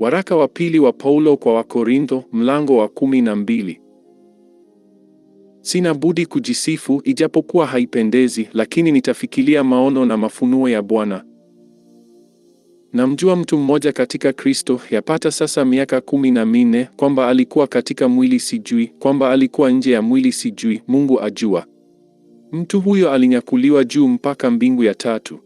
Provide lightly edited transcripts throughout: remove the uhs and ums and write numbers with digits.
Waraka wa pili wa Paulo kwa Wakorintho, mlango wa 12. Sina budi kujisifu, ijapokuwa haipendezi, lakini nitafikiria maono na mafunuo ya Bwana. Namjua mtu mmoja katika Kristo, yapata sasa miaka 14, kwamba alikuwa katika mwili sijui, kwamba alikuwa nje ya mwili sijui, Mungu ajua. Mtu huyo alinyakuliwa juu mpaka mbingu ya tatu.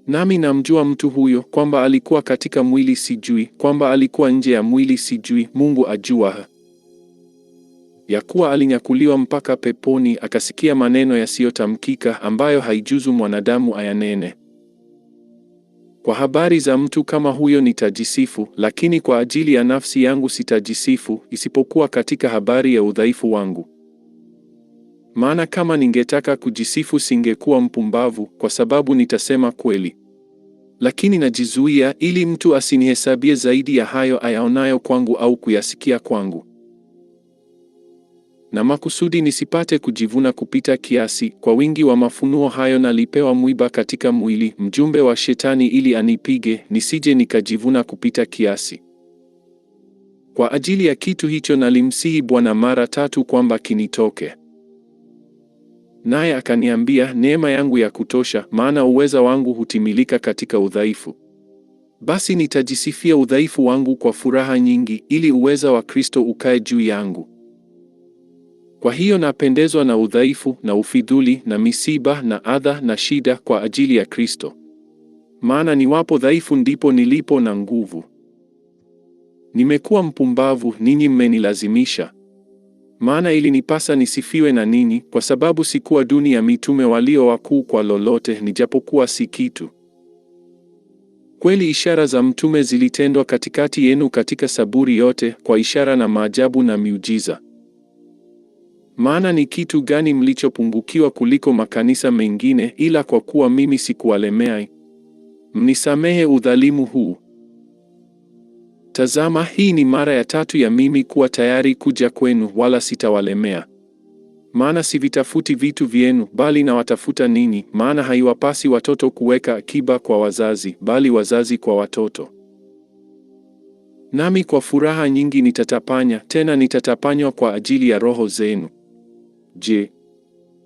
Nami namjua mtu huyo, kwamba alikuwa katika mwili sijui, kwamba alikuwa nje ya mwili sijui, Mungu ajua. Ya kuwa alinyakuliwa mpaka peponi, akasikia maneno yasiyotamkika, ambayo haijuzu mwanadamu ayanene. Kwa habari za mtu kama huyo nitajisifu, lakini kwa ajili ya nafsi yangu sitajisifu, isipokuwa katika habari ya udhaifu wangu. Maana kama ningetaka kujisifu singekuwa mpumbavu, kwa sababu nitasema kweli. Lakini najizuia, ili mtu asinihesabie zaidi ya hayo ayaonayo kwangu au kuyasikia kwangu. Na makusudi nisipate kujivuna kupita kiasi, kwa wingi wa mafunuo hayo nalipewa mwiba katika mwili, mjumbe wa Shetani, ili anipige, nisije nikajivuna kupita kiasi. Kwa ajili ya kitu hicho nalimsihi Bwana mara 3 kwamba kinitoke. Naye akaniambia, neema yangu ya kutosha, maana uweza wangu hutimilika katika udhaifu. Basi nitajisifia udhaifu wangu kwa furaha nyingi, ili uweza wa Kristo ukae juu yangu. Kwa hiyo napendezwa na udhaifu na ufidhuli na misiba na adha na shida kwa ajili ya Kristo. Maana niwapo dhaifu ndipo nilipo na nguvu. Nimekuwa mpumbavu, ninyi mmenilazimisha. Maana ilinipasa nisifiwe na ninyi, kwa sababu sikuwa duni ya mitume walio wakuu kwa lolote, nijapokuwa si kitu. Kweli ishara za mtume zilitendwa katikati yenu katika saburi yote, kwa ishara na maajabu na miujiza. Maana ni kitu gani mlichopungukiwa kuliko makanisa mengine, ila kwa kuwa mimi sikuwalemea? Mnisamehe udhalimu huu. Tazama, hii ni mara ya 3 ya mimi kuwa tayari kuja kwenu, wala sitawalemea. Maana sivitafuti vitu vyenu, bali nawatafuta ninyi, maana haiwapasi watoto kuweka akiba kwa wazazi, bali wazazi kwa watoto. Nami kwa furaha nyingi nitatapanya, tena nitatapanywa kwa ajili ya roho zenu. Je,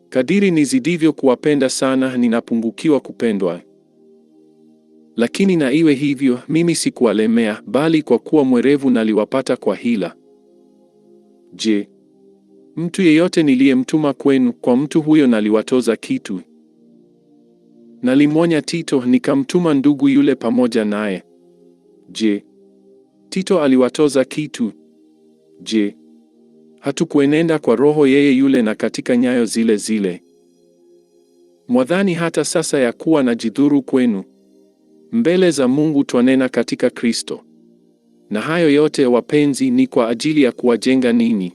kadiri nizidivyo kuwapenda sana, ninapungukiwa kupendwa? Lakini na iwe hivyo, mimi sikuwalemea, bali kwa kuwa mwerevu naliwapata kwa hila. Je, mtu yeyote niliyemtuma kwenu, kwa mtu huyo naliwatoza kitu? Nalimwonya Tito, nikamtuma ndugu yule pamoja naye. Je, Tito aliwatoza kitu? Je, hatukuenenda kwa roho yeye yule na katika nyayo zile zile? Mwadhani hata sasa ya kuwa najidhuru kwenu? Mbele za Mungu twanena katika Kristo. Na hayo yote, wapenzi, ni kwa ajili ya kuwajenga ninyi.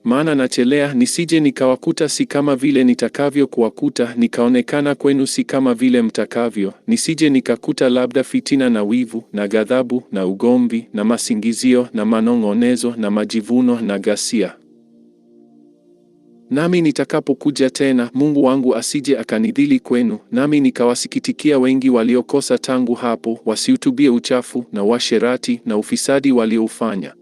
Maana nachelea nisije nikawakuta si kama vile nitakavyo kuwakuta, nikaonekana kwenu si kama vile mtakavyo, nisije nikakuta labda fitina na wivu na ghadhabu na ugomvi na masingizio na manong'onezo na majivuno na ghasia. Nami nitakapokuja tena, Mungu wangu asije akanidhili kwenu, nami nikawasikitikia wengi waliokosa tangu hapo, wasiutubie uchafu na uasherati na ufisadi walioufanya.